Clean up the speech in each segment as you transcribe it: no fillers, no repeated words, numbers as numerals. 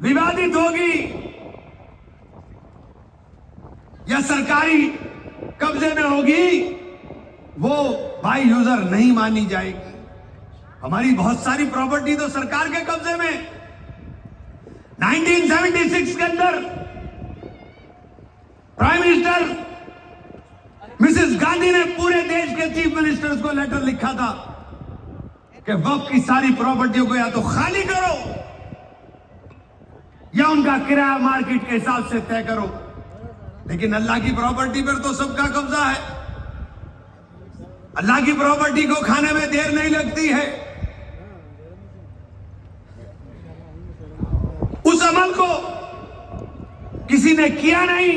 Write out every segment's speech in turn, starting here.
विवादित होगी या सरकारी कब्जे में होगी, वो बाय यूजर नहीं मानी जाएगी। हमारी बहुत सारी प्रॉपर्टी तो सरकार के कब्जे में। 1976 के अंदर प्राइम मिनिस्टर मिसेस गांधी ने पूरे देश के चीफ मिनिस्टर्स को लेटर लिखा था कि वक्त की सारी प्रॉपर्टियों को या तो खाली करो या उनका किराया मार्केट के हिसाब से तय करो। लेकिन अल्लाह की प्रॉपर्टी पर तो सबका कब्जा है। अल्लाह की प्रॉपर्टी को खाने में देर नहीं लगती है। उस अमल को किसी ने किया नहीं।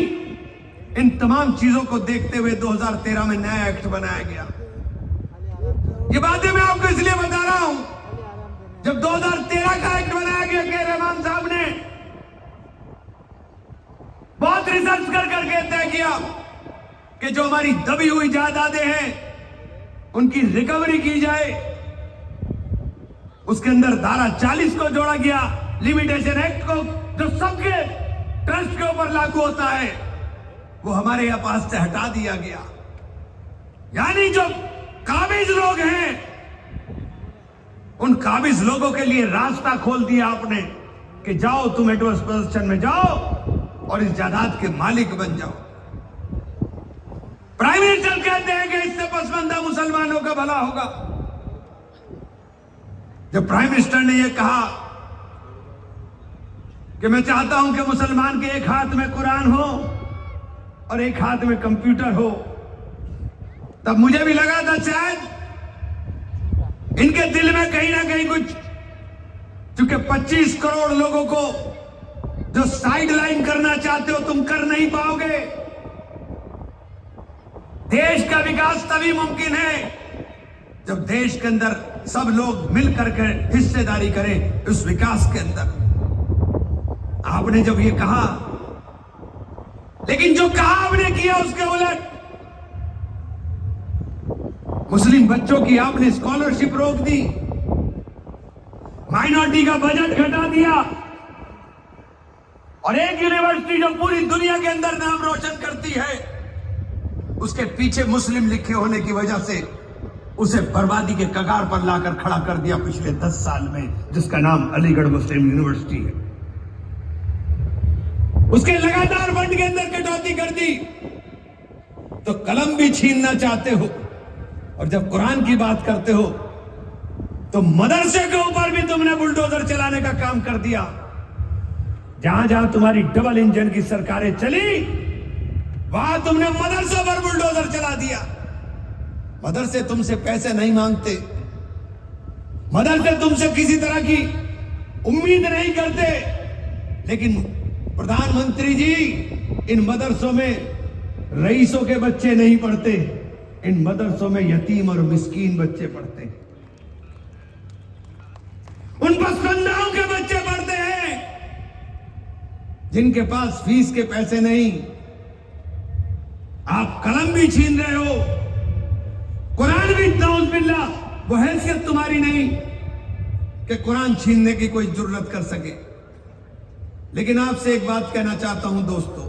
इन तमाम चीजों को देखते हुए 2013 में नया एक्ट बनाया गया। ये बातें मैं आपको इसलिए बता रहा हूं, जब 2013 का एक्ट बनाया गया के रहमान साहब ने बहुत रिसर्च कर करके तय किया कि जो हमारी दबी हुई जायदादें हैं उनकी रिकवरी की जाए। उसके अंदर धारा 40 को जोड़ा गया, लिमिटेशन एक्ट को, जो सबके ट्रस्ट के ऊपर लागू होता है, वो हमारे यहां पास से हटा दिया गया। यानी जो काबिज लोग हैं उन काबिज लोगों के लिए रास्ता खोल दिया आपने कि जाओ तुम एडवर्स पोजीशन में जाओ और इस जायदाद के मालिक बन जाओ। प्राइम मिनिस्टर कहते हैं कि इससे पसमानदा मुसलमानों का भला होगा। जब प्राइम मिनिस्टर ने यह कहा कि मैं चाहता हूं कि मुसलमान के एक हाथ में कुरान हो और एक हाथ में कंप्यूटर हो, तब मुझे भी लगा था शायद इनके दिल में कहीं ना कहीं कुछ, क्योंकि 25 करोड़ लोगों को जो साइड लाइन करना चाहते हो तुम कर नहीं पाओगे। देश का विकास तभी मुमकिन है जब देश के अंदर सब लोग मिलकर के हिस्सेदारी करें उस विकास के अंदर। आपने जब ये कहा, लेकिन जो कहा आपने किया उसके उलट मुस्लिम बच्चों की आपने स्कॉलरशिप रोक दी, माइनॉरिटी का बजट घटा दिया, और एक यूनिवर्सिटी जो पूरी दुनिया के अंदर नाम रोशन करती है उसके पीछे मुस्लिम लिखे होने की वजह से उसे बर्बादी के कगार पर लाकर खड़ा कर दिया पिछले 10 साल में, जिसका नाम अलीगढ़ मुस्लिम यूनिवर्सिटी है। उसके लगातार फंड के अंदर कटौती कर दी। तो कलम भी छीनना चाहते हो, और जब कुरान की बात करते हो तो मदरसे के ऊपर भी तुमने बुलडोजर चलाने का काम कर दिया। जहां जहां तुम्हारी डबल इंजन की सरकारें चली वहां तुमने मदरसों पर बुलडोजर चला दिया। मदरसे तुमसे पैसे नहीं मांगते, मदरसे तुमसे किसी तरह की उम्मीद नहीं करते, लेकिन प्रधानमंत्री जी, इन मदरसों में रईसों के बच्चे नहीं पढ़ते, इन मदरसों में यतीम और मिस्कीन बच्चे पढ़ते हैं, उन पसमानदाओं के बच्चे पढ़ते हैं जिनके पास फीस के पैसे नहीं। आप कलम भी छीन रहे हो, कुरान भी, नाउज़ बिल्लाह, वो हैसियत तुम्हारी नहीं कि कुरान छीनने की कोई जरूरत कर सके। लेकिन आपसे एक बात कहना चाहता हूं दोस्तों,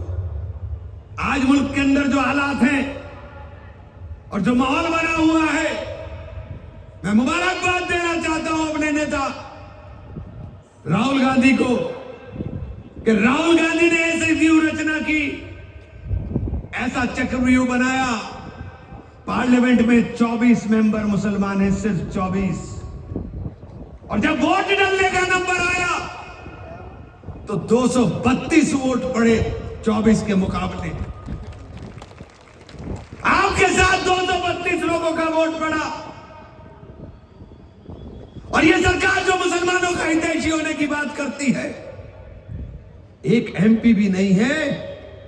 आज मुल्क के अंदर जो हालात हैं और जो माहौल बना हुआ है, मैं मुबारकबाद देना चाहता हूं अपने नेता राहुल गांधी को कि राहुल गांधी ने ऐसी व्यूह रचना की, ऐसा चक्रव्यूह बनाया। पार्लियामेंट में 24 मेंबर मुसलमान हैं, सिर्फ 24, और जब वोट डालने का नंबर आया तो 232 वोट पड़े 24 के मुकाबले। आपके साथ 232 लोगों का वोट पड़ा, और यह सरकार जो मुसलमानों का हितैषी होने की बात करती है, एक एमपी भी नहीं है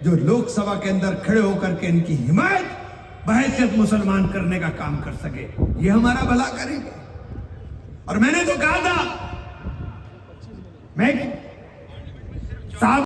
जो लोकसभा के अंदर खड़े होकर के इनकी हिमायत बहैसियत मुसलमान करने का काम कर सके। ये हमारा भला करेंगे। और मैंने तो कहा था, मैं साहब